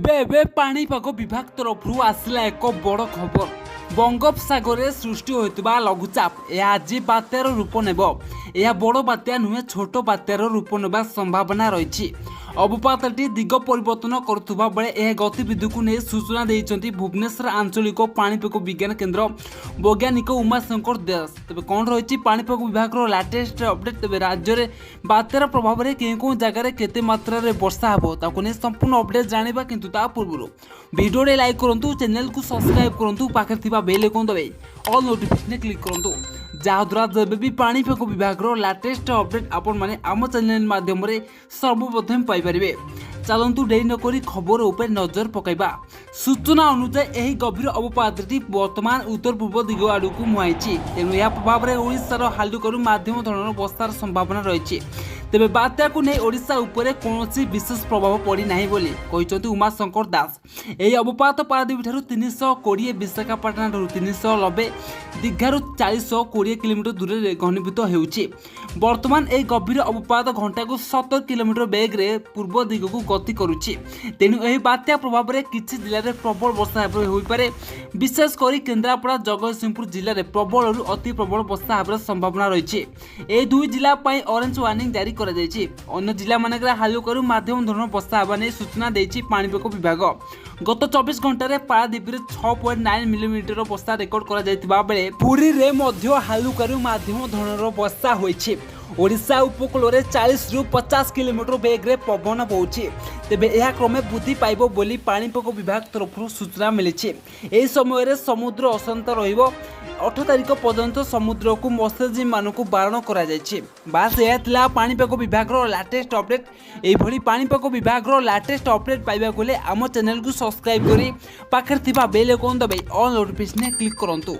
एबे पाणीपाग विभाग तरफ आसला एक बड़ खबर। बंगोपसागर सृष्टि होता लघुचाप यह आज बात्यार रूप नेब। यह बड़ बात्या नुहे छोट बात्यार रूप नेबा संभावना रही। अवपातटी दिग परिवर्तन करुवा बेले यह गतिविधि को नहीं सूचना देते भुवनेश्वर आंचलिक पाणीपाग विज्ञान केन्द्र वैज्ञानिक उमाशंकर दास। तेज कौन रही पाणीपाग विभाग लाटेस्ट अपडेट। तेज राज्य में बात्यार प्रभाव में कें जगार केते मात्रा वर्षा हो संपूर्ण अपडेट जाना। किंतु ता पूर्व वीडियो लाइक करूँ, चैनल को सब्सक्राइब करूँ, पाखे बेल आइकन दबाई ऑल नोटिफिकेशन क्लिक करूँ, जहाद्वारा जब भी पाणीपाग विभाग लाटेस्ट अपडेट आपण मैंने आम चैनल माध्यम सर्वप्रथम पाइपर। चलतु डेरी नक खबर उपर नजर पकड़ा। सूचना अनुसार यह गभीर अवपातटी वर्तमान उत्तर पूर्व दिग आड़ को मुहाई। तेणु यह प्रभाव में ओडिशार हालुकरू मध्यम धरण वर्षार संभावना रही। तेज बात्या को नहीं ओडिशा उपरे कौन विशेष प्रभाव पड़ना कहते उमाशंकर दास। यह अवपात पारादीप 320, विशाखापाटना 390, दीघार 420 किलोमीटर दूर में घनीभूत होउछि। वर्तमान यह गभीर अवपात घंटा को 70 किलोमीटर बेग रे पूर्व दिग को गति करुछि। तेणु यह बात्या प्रभाव में किसी जिले में प्रबल वर्षा होइपारे। विशेषकर केन्द्रापड़ा जगतसिंहपुर जिले में प्रबल और अति प्रबल वर्षा होबार संभावना रही। यह दुई जिला ऑरेंज वार्निंग जारी अन्य जिला मानक हालुकरू मध्यम धरण वर्षा होगा नहीं सूचना देछि पाणीपाग विभाग। गत 24 घंटे पारादीप 6.9 मिलीमीटर वर्षा रेकर्ड करा बेले पुरी रे मध्य हालुकरू मध्यम धरण वर्षा होइछि। ओडिशा उपकूल में 40 ରୁ 50 किलोमीटर बेग्रे पवन बहुछि। तेबे यह क्रमे वृद्धि पाइब बोली पाणीपाग विभाग तरफ सूचना मिली। यह समय समुद्र अशांत रहिबो। 8 तारिख पर्यंत समुद्र को मत्स्यजीवी मानक बारण करा जायछि। बास यह पाणीपाग विभाग लाटेस्ट अपडेट। यह पाणीपाग विभाग लाटेस्ट अपडेट पाइबा गले आम चैनल को सब्सक्राइब करी पाखे बेल आइकन दबाई ऑल नोटिफिकेशन क्लिक करंतु।